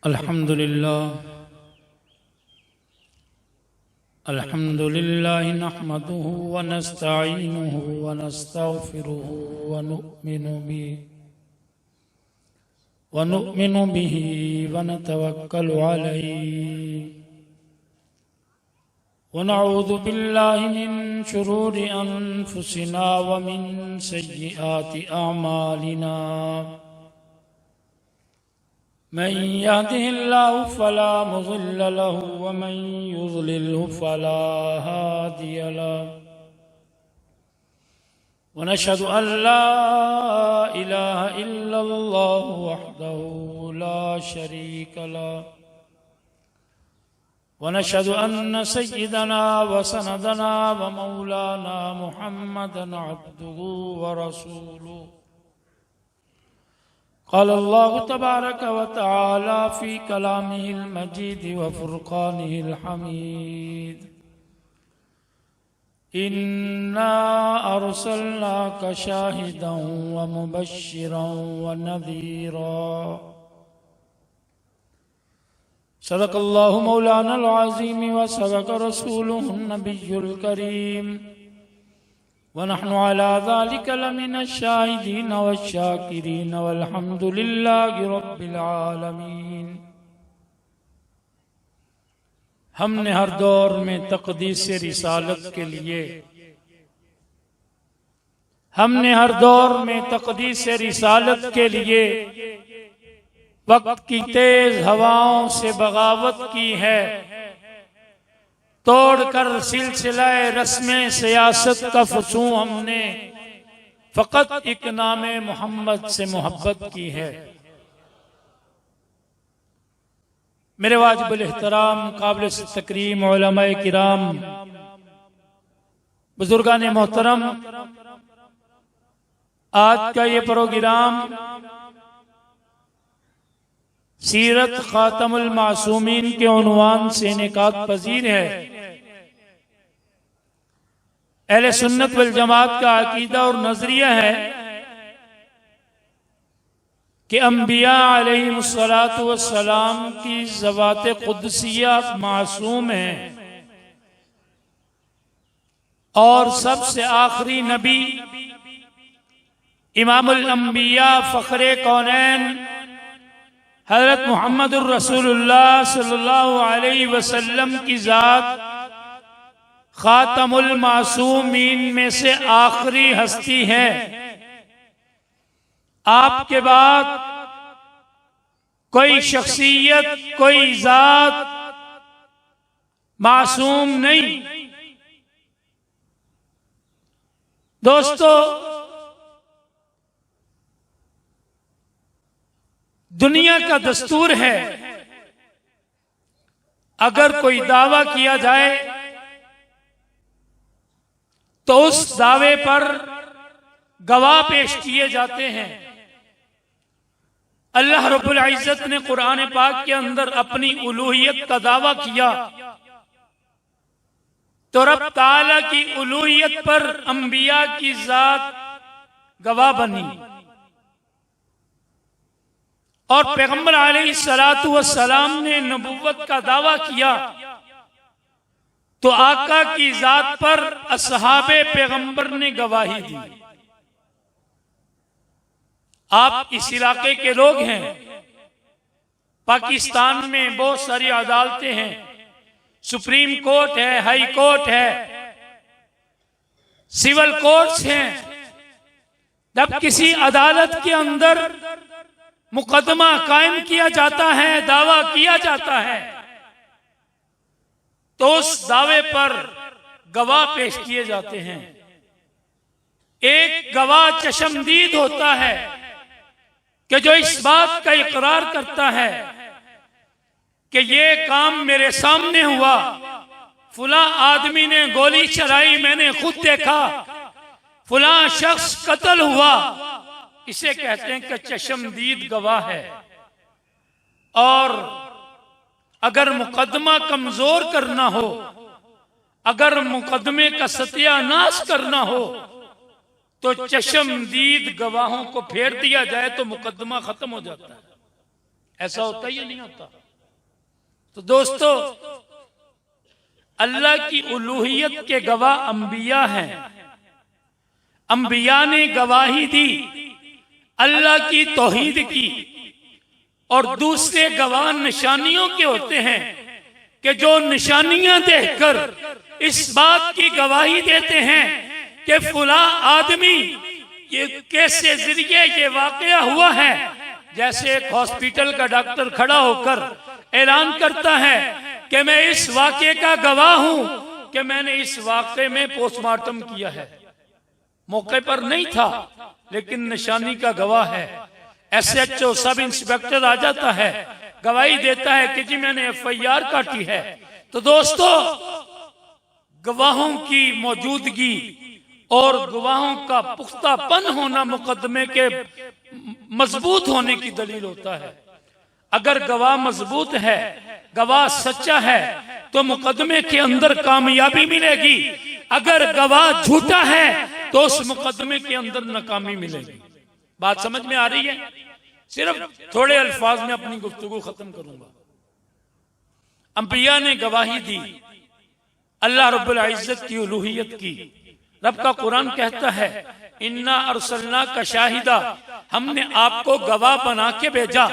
अल्हम्दुलिल्लाह नहमदुहु व नस्तईनुहु व नस्तगफिरुहु व नु'मिनु बिही व नतवक्कलु अलैहि व नऊज़ु बिल्लाहि मिन शुरूरि अनफुसिना व मिन सय्यिआति अअमालिना। मन यहदिहिल्लाहु फला मुज़िल्ल लहु व मन युज़लिल्हु फला हादिय लहु व नशहदु अन ला इलाहा इल्लल्लाहु वहदहु ला शरीक लहु व नशहदु अन्न सय्यिदना व सनदना व मौलाना मुहम्मदन अब्दुहु व रसूलुहु। क़ाल अल्लाहु तबारक व तआला फ़ी कलामिहिल मजीद व फ़ुरक़ानिहिल हमीद। इन्ना अर्सलनाका शाहिदन व मुबश्शिरन व नज़ीरा। सदक़ल्लाहु मौलानल अज़ीम व सदक़ रसूलुहुन नबियुल करीम व नहनु अला ज़ालिका लमिनश शाहिदीन वश्शाकिरीन वल्हम्दुलिल्लाहि रब्बिल आलमीन। हमने हर दौर में तक़दीस रिसालत के लिए वक्त की तेज हवाओं से बगावत की है, तोड़कर सिलसिलाए रस्मे सियासत का फसूं हमने फकत एक नामे मोहम्मद से मोहब्बत की है। मेरे वाजिबुल एहतराम काबिल तकरीम उलमाए किराम, बुजुर्गान मोहतरम, आज का ये प्रोग्राम सीरत खातमुल मासूमीन के उन्वान से इनेकाद पजीर है। अहले सुन्नत वल जमात का अकीदा और नजरिया है कि अंबिया अलैहिमुस्सलातु वस्सलाम की ज़वात कुद्सिया मासूम है और सबसे आखिरी नबी इमामुल अंबिया फ़ख्रे कौनैन हज़रत मुहम्मदुर रसूलुल्लाह सल्लल्लाहु अलैहि वसल्लम की ज़ात खातमुल मासूमीन में से आखिरी हस्ती है। आपके बाद कोई शख्सियत, कोई ज़ात मासूम नहीं। दोस्तों, दुनिया का दस्तूर है, अगर कोई दावा किया जाए तो उस दावे पर गवाह पेश किए जाते हैं। अल्लाह रब्बुल इज्जत ने कुरान पाक के अंदर अपनी उलूहियत का दावा किया तो रब ताला की उलूहियत पर अंबिया की जात गवाह बनी और पैगंबर अलैहिस्सलातु वस्सलाम ने नबुव्वत का दावा किया तो आका की जात पर असहाबे पैगंबर ने गवाही दी। आप इस इलाके के लोग हैं। पाकिस्तान में बहुत सारी अदालतें हैं, सुप्रीम कोर्ट है, हाई कोर्ट है, सिविल कोर्ट्स हैं। जब किसी अदालत के अंदर मुकदमा कायम किया जाता है, दावा किया जाता है, तो उस दावे पर गवाह पेश किए जाते हैं। एक गवाह चशमदीद होता है कि जो इस बात का इकरार करता है कि ये काम मेरे सामने हुआ, फुला आदमी ने गोली चलाई, मैंने खुद देखा, फुला शख्स कत्ल हुआ। इसे कहते हैं कि चशमदीद गवाह है। और अगर मुकदमा कमजोर करना हो, अगर मुकदमे का सत्यानाश करना हो तो चशमदीद गवाहों को फेर दिया जाए तो मुकदमा खत्म हो जाता है। ऐसा होता ही नहीं होता। तो दोस्तों, अल्लाह की उलूहियत के गवाह अंबिया हैं। अंबिया ने गवाही दी अल्लाह की तौहीद की, और दूसरे गवाह निशानियों के होते हैं कि जो निशानियां देखकर इस बात की गवाही देते हैं कि फुला आदमी ये कैसे जरिए ये वाकया हुआ है। जैसे एक हॉस्पिटल का डॉक्टर खड़ा होकर ऐलान करता है कि मैं इस वाकये का गवाह हूं कि मैंने इस वाकये में पोस्टमार्टम किया है। मौके पर नहीं था लेकिन निशानी का गवाह है। SHO सब इंस्पेक्टर आ जाता है, गवाही देता है कि जी मैंने FIR काटी है। तो दोस्तों, गवाहों की मौजूदगी और गवाहों का पुख्तापन होना मुकदमे के मजबूत होने की दलील होता है। अगर गवाह मजबूत है, गवाह सच्चा है, तो मुकदमे के अंदर कामयाबी मिलेगी। अगर गवाह झूठा है तो उस मुकदमे के अंदर नाकामी मिलेगी। बात समझ में आ रही है? सिर्फ थोड़े अल्फाज में अपनी गुफ्तगू खत्म करूंगा। अंबिया ने गवाही दी अल्लाह रब्बुल इज्जत की उलूहियत की। रब का कुरान कहता है, इन्ना अरसलना का शाहिदा, हमने आपको गवाह बना के भेजा।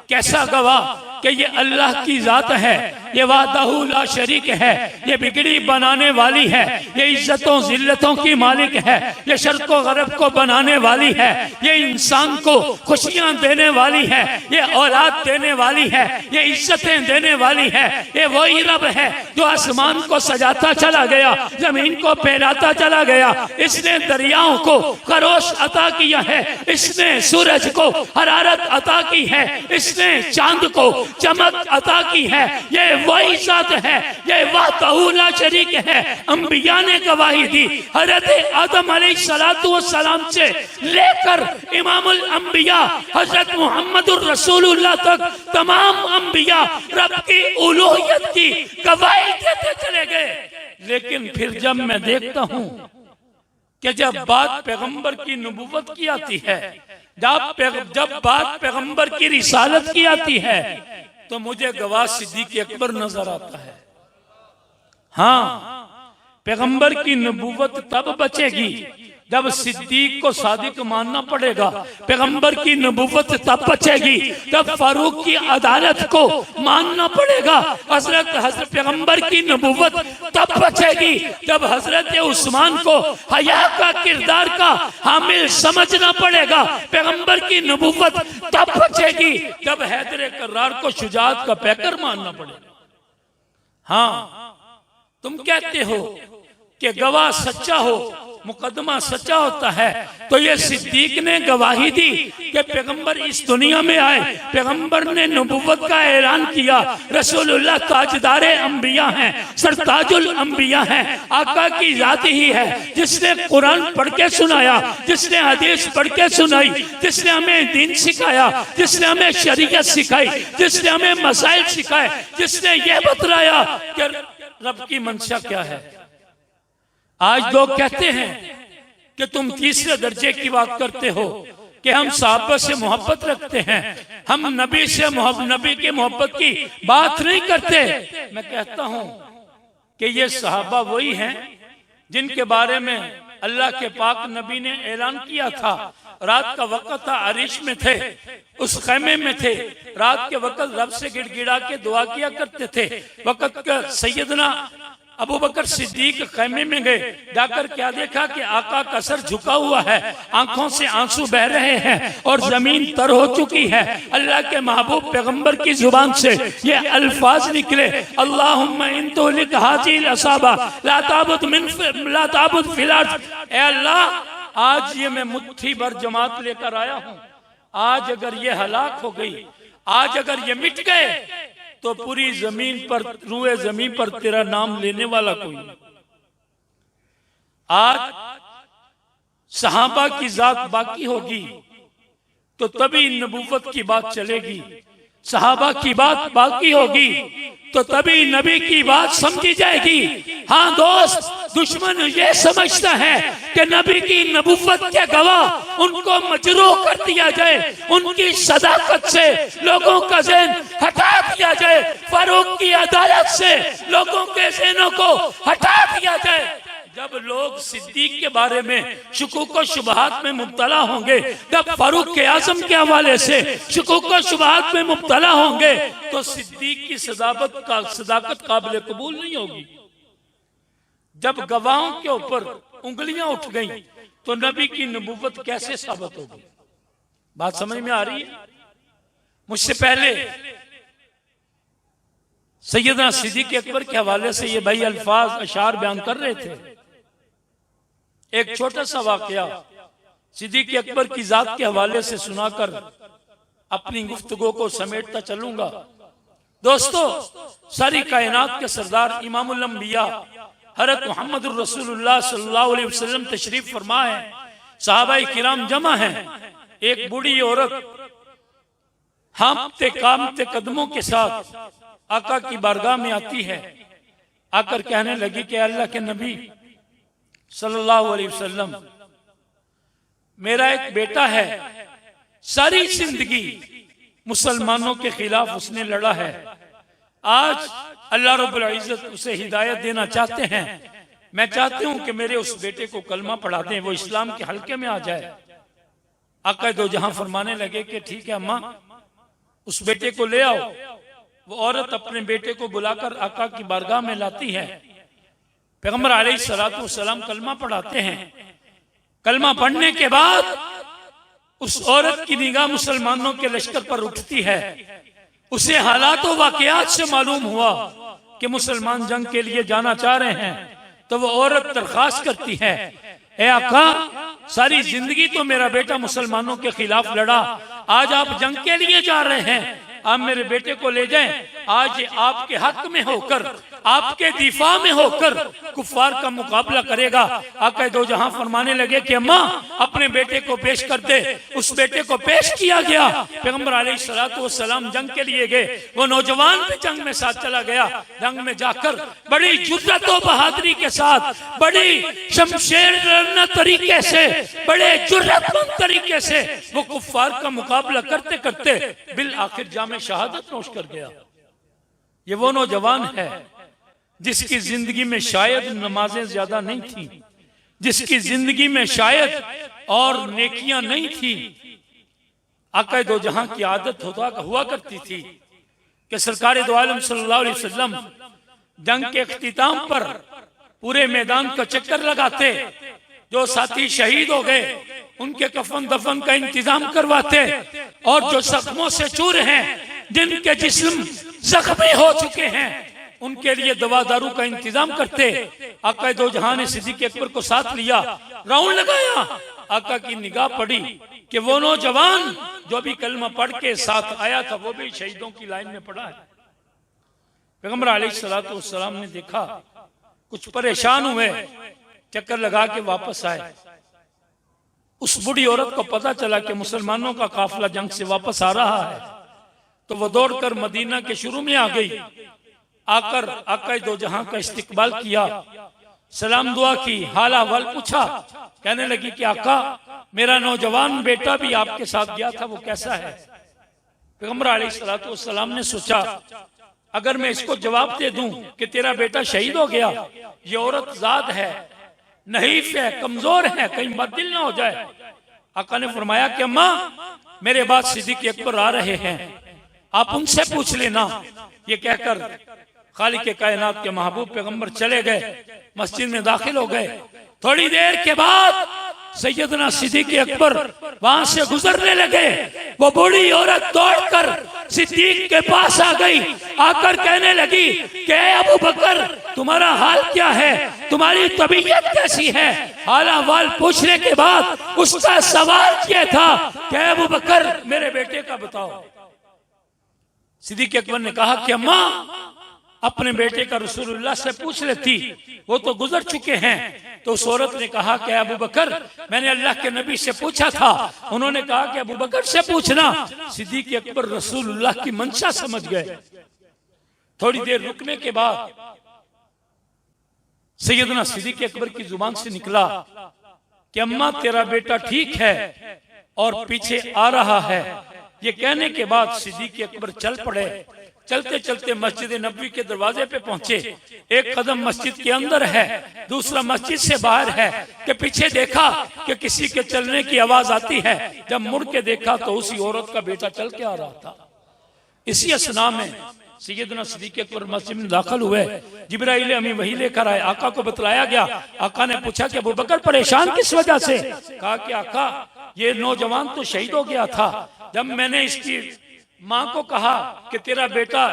कैसा गवाह? कि ये अल्लाह की जात है, ये वाहदहू ला शरीक है, ये बिगड़ी बनाने वाली है, ये इज्जतों जिल्लतों की मालिक है, ये शर्क व गरब को बनाने वाली है, ये इंसान को खुशियां देने वाली है, ये औलाद देने वाली है, ये इज्जतें देने वाली है। ये वही रब है जो आसमान को सजाता चला गया, जमीन को फैलाता चला गया। इसने दरियाओं को खरोश अता किया है, इसने सूरज को हरारत अता की है, इसने चांद को चमक अता की है। ये वही जात है, ये वाहदहू ला शरीक है। अंबिया ने गवाही दी। हजरत आदम अलैहिस्सलातु वस्सलाम से लेकर इमामुल अंबिया हजरत मुहम्मदुर रसूलुल्लाह तक तमाम अंबिया रब की उलूहियत की गवाही देते चले गए। लेकिन फिर जब मैं देखता हूं कि जब बात पैगंबर की नबूवत की आती है, जब बात पैगंबर की रिसालत की आती है, तो मुझे गवाह सिद्दीक अकबर नजर आता है। हाँ, पैगंबर की नबूवत तब बचेगी जब सिद्दीक को सादिक मानना पड़ेगा। पैगंबर की नबूवत तब बचेगी जब फारूक की अदालत को मानना पड़ेगा। हजरत पैगंबर की नबूवत तब बचेगी जब हजरत उस्मान को हया का किरदार का हामिल समझना पड़ेगा। पैगंबर की नबूवत तब बचेगी जब हैदर कर्रार को शुजाअत का पैकर मानना पड़ेगा। हाँ, तुम कहते हो कि गवाह सच्चा हो, मुकदमा सच्चा होता है, तो ये सिद्दीक ने गवाही दी कि पैगंबर इस दुनिया में आए, पैगंबर ने नबूवत का ऐलान किया। रसूलुल्लाह ताजदारे अंबिया हैं, सरताजुल अंबिया हैं, आका की जात ही है, जिसने कुरान पढ़ के सुनाया, जिसने हदीस पढ़ के सुनाई, जिसने हमें दीन सिखाया, जिसने हमें शरीयत सिखाई, जिसने हमें मसाइल सिखाए, जिसने ये बतलाया कि रब की मंशा क्या है। आज लोग कहते हैं कि तुम तीसरे दर्जे की बात करते हो कि हम साहबा से मोहब्बत रखते हैं, हम नबी से नबी की मोहब्बत की बात नहीं करते। मैं कहता हूं कि ये सहाबा वही हैं जिनके बारे में अल्लाह के पाक नबी ने ऐलान किया था। रात का वक्त था, अरिश में थे, उस खैमे में थे, रात के वक्त रब से गिड़गिड़ा के दुआ किया करते थे। वक्त का सैयदना अबू बकर सिद्दीक खैमे में गए, जाकर क्या देखा कि आका का सर झुका हुआ है, आंखों से आंसू बह रहे हैं और जमीन तर हो चुकी है। अल्लाह के महबूब पैगंबर की जुबान से ये अल्फाज निकले, अल्लाहुम्मा इन तुहलिक हाजिल असाबा ला ताबुद फिल अर्द। ए अल्लाह, आज ये मैं मुट्ठी भर जमात लेकर आया हूँ, आज अगर ये हलाक हो गई, आज अगर ये मिट गए, तो पूरी जमीन पर, रूए जमीन पर तेरा नाम लेने वाला कोई नहीं। आज सहाबा की जात बाकी होगी तो तभी नबूवत की बात चलेगी, सहाबा की बात बाकी होगी तो तभी नबी की बात समझी जाएगी। हाँ दोस्त, दुश्मन ये समझता है कि नबी की नबुव्वत के गवाह उनको मजरूह कर दिया जाए, उनकी सदाकत से लोगों का ज़हन हटा दिया जाए, फारूक की अदालत से लोगों के ज़हनों को हटा दिया जाए। जब लोग सिद्दीक के बारे में शुकूक व शुबहात में मुब्तला होंगे, जब फारूक के आज़म के हवाले से शुकूक व शुबहात में मुब्तला होंगे, तो सिद्दीक की सदाकत काबिल कबूल नहीं होगी। जब गवाहों के ऊपर उंगलियां उठ गई तो नबी की नबुव्वत कैसे साबित होगी? बात समझ में आ रही है? मुझसे पहले सैयदना सिद्दीक अकबर के हवाले से ये भाई अल्फाज अशार बयान कर रहे थे। एक छोटा सा वाकया सिद्दीक अकबर की जात के हवाले से सुनाकर अपनी गुफ्तगू को समेटता चलूंगा। दोस्तों, सारी कायनात के सरदार इमामुल अंबिया हज़रत मुहम्मद रसूलुल्लाह सल्लल्लाहु अलैहि वसल्लम तशरीफ फरमा है, सहाबाए किराम जमा हैं। एक बूढ़ी औरत हाँफते कांपते कदमों के साथ आका की बारगाह में आती है। आकर कहने लगी कि अल्लाह के नबी सल्लल्लाहु अलैहि वसल्लम, मेरा एक बेटा है, सारी जिंदगी मुसलमानों के खिलाफ उसने लड़ा है। आज अल्लाह रब्बुल इज्जत उसे हिदायत देना चाहते हैं। मैं चाहती हूं कि मेरे उस बेटे को कलमा पढ़ा दें, वो इस्लाम के हल्के में आ जाए। आका दो जहां फरमाने लगे कि ठीक है अम्मा, उस बेटे को ले आओ। वो औरत अपने बेटे को बुलाकर आका की बारगाह में लाती है। पैगंबर अलैहिस्सलातु वस्सलाम कलमा पढ़ाते हैं। कलमा पढ़ने के बाद उस औरत की निगाह मुसलमानों के लश्कर पर उठती है। उसे हालात व वाक़यात से मालूम हुआ कि मुसलमान जंग के लिए जाना चाह रहे हैं। तो वो औरत दरख्वास्त करती है, ए आका, सारी जिंदगी तो मेरा बेटा मुसलमानों के खिलाफ लड़ा, आज आप जंग के लिए जा रहे हैं, आप मेरे बेटे को ले जाएं। आज आपके हक में होकर, आपके दिफा में होकर कुफ्फार का मुकाबला करेगा। आका दो जहां फरमाने लगे कि अम्मा, अपने बेटे को पेश कर दे। उस बेटे को पेश किया गया। पैगंबर अलैहिस्सलातु वस्सलाम जंग के लिए गए। वो नौजवान भी जंग में साथ चला गया। जंग में जाकर बड़ी जुर्रत और बहादुरी के साथ, बड़ी शमशेर तरीके से, बड़े जुर्रतमंद तरीके से वो कुफ्फार का मुकाबला करते करते बिल आखिर जामे शहादत नोश कर गया। ये वो नौजवान है जिसकी जिंदगी में शायद नमाजें ज्यादा नहीं थी, जिसकी जिंदगी में शायद और नेकियां नहीं थी। आका दो जहां की आदत हुआ करती थी कि सरकार दो आलम सल्लल्लाहु अलैहि वसल्लम जंग के इख्तिताम पर पूरे मैदान का चक्कर लगाते। जो साथी शहीद हो गए उनके कफन दफन का इंतजाम करवाते, और जो जख्मों से चूर हैं, जिनके जिस्म जख्मी हो चुके हैं, उनके लिए दवा दारू का इंतजाम करते। आका दो जहां ने सिद्दीक अकबर को साथ लिया, राउंड लगाया। आका की निगाह पड़ी कि वो नौजवान जो भी कलमा पढ़ के साथ आया था, वो भी शहीदों की लाइन में पड़ा है। पैगंबर अलैहिस्सलातु वस्सलाम ने देखा, कुछ परेशान हुए, चक्कर लगा के वापस आए। उस बूढ़ी औरत को पता चला कि मुसलमानों का काफिला जंग से वापस आ रहा है, तो वो दौड़कर मदीना के शुरू में आ गई। आकर आका दो जहां का इस्तिकबाल किया, सलाम दुआ की, हाल अहवाल पूछा। कहने लगी कि आका, मेरा नौजवान बेटा भी आपके साथ गया था, वो कैसा है? पैगंबर अलैहिस्सलातु वस्सलाम ने सोचा, अगर मैं इसको जवाब दे दूं कि तेरा बेटा शहीद हो गया, ये औरत जाद है, नहीफ है, कमजोर है, कहीं बददिल ना हो जाए। आका ने फरमाया कि अम्मा, मेरे बाद सिद्दीक अकबर आ रहे हैं, आप उनसे पूछ लेना। ये कहकर खालिक के कायनात के महबूब पैगंबर चले गए, मस्जिद में दाखिल हो गए। थोड़ी देर के बाद सैयदना सिद्दीक अकबर वहां से गुजरने लगे। वो बूढ़ी औरत दौड़कर सिद्दीक के पास आ गई, आकर कहने लगी कि अबू बकर, तुम्हारा हाल क्या है, तुम्हारी तबीयत कैसी है? हाल अहवाल पूछने के बाद उसका सवाल यह था कि अबू बकर, मेरे बेटे का बताओ। सिद्दीक अकबर ने कहा कि अम्मा, अपने बेटे का रसूलुल्लाह से पूछ लेती, वो तो गुजर चुके हैं। तो उस औरत ने कहा कि अबू बकर, मैंने अल्लाह के नबी से पूछा था, उन्होंने कहा कि अबू बकर से पूछना। सिद्दीक अकबर रसूलुल्लाह की मंशा समझ गए। थोड़ी देर रुकने के बाद सैयदना सिद्दीक़ अकबर की जुबान से निकला कि अम्मा तेरा बेटा ठीक है और पीछे आ रहा है। ये कहने के बाद सिद्दीक़ अकबर चल पड़े। चलते चलते मस्जिद नबवी के दरवाजे पे पहुंचे। एक कदम मस्जिद के अंदर है, दूसरा मस्जिद से बाहर है कि पीछे देखा कि किसी के चलने की आवाज आती है। जब मुड़ के देखा तो उसी औरत का बेटा चल के आ रहा था। इसी असना में सैयदना सिद्दीक़ अकबर मस्जिद में दाखिल हुए। जिब्राइल अमीन वही लेकर आए। आका को बतलाया गया। आका ने पूछा कि अबू बकर परेशान किस वजह से? कहा कि आका ये नौजवान तो शहीद हो गया था। जब मैंने इसकी माँ को कहा कि तेरा बेटा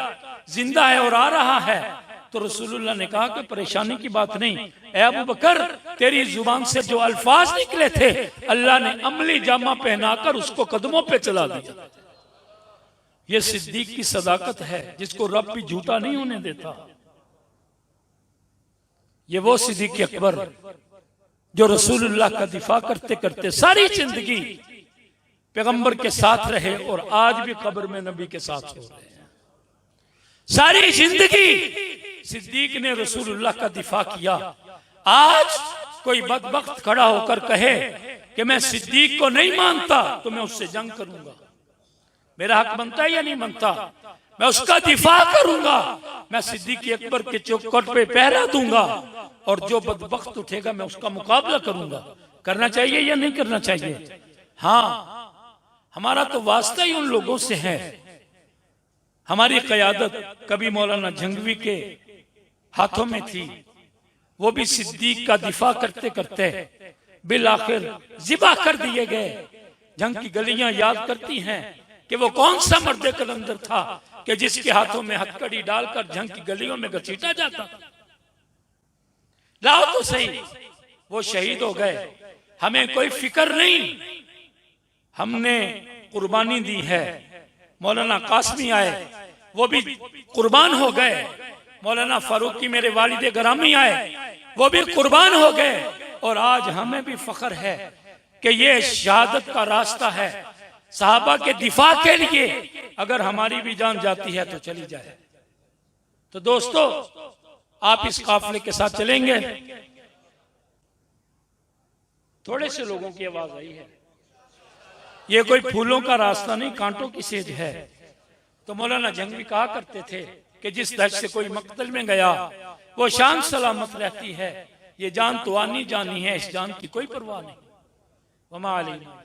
जिंदा है और आ रहा है, तो रसूलुल्लाह ने कहा कि परेशानी की बात नहीं, ऐ अबू बकर तेरी जुबान से जो अल्फाज निकले थे अल्लाह ने अमली जामा पहनाकर उसको कदमों पे चला दिया। ये सिद्दीक की सदाकत है जिसको रब भी झूठा नहीं होने देता। ये वो सिद्दीक अकबर जो रसूलुल्लाह का दिफा करते करते सारी जिंदगी पैगंबर के साथ रहे और आज भी कब्र में नबी के साथ सो रहे हैं। सारी जिंदगी सिद्दीक ने रसूलुल्लाह का दिफा किया। आज कोई बदबख्त खड़ा होकर कहे कि मैं सिद्दीक को नहीं मानता तो मैं उससे जंग करूंगा। मेरा हक बनता है या नहीं बनता? मैं उसका दिफा करूंगा। मैं सिद्दीक अकबर के चौखट पे पहरा दूंगा और जो बदबख्त उठेगा मैं उसका मुकाबला करूंगा। करना चाहिए या नहीं करना चाहिए? हाँ, हमारा तो वास्ता ही उन लोगों से है। हमारी क़यादत कभी मौलाना जंगवी के हाथों में थी। वो भी सिद्दीक का दिफा करते करते बिल आखिर जिबा कर दिए गए। जंग की गलियां याद करती हैं कि वो कौन सा मर्द कलंदर था कि जिसके हाथों में हथकड़ी डालकर जंग की गलियों में घसीटा जाता। लाओ तो सही, वो शहीद हो गए। हमें कोई फिक्र नहीं, हमने कुर्बानी दी है। मौलाना कासमी आए, वो भी कुर्बान हो गए। मौलाना फारूकी मेरे वालिद गरामी आए, वो भी कुर्बान हो गए। और आज हमें भी फख्र है कि ये शहादत का रास्ता है। सहाबा के दिफा के लिए अगर हमारी भी जान जाती है तो चली जाए। तो दोस्तों, आप इस काफिले के साथ चलेंगे? थोड़े से लोगों की आवाज आई है। ये कोई फूलों का रास्ता नहीं, कांटों की सेज है। तो मौलाना जंगवी कहा करते थे कि जिस दश्त से कोई मक्तल में गया वो शान सलामत रहती है। ये जान तो आनी जानी है, इस जान की कोई परवाह नहीं। वमा अलैना।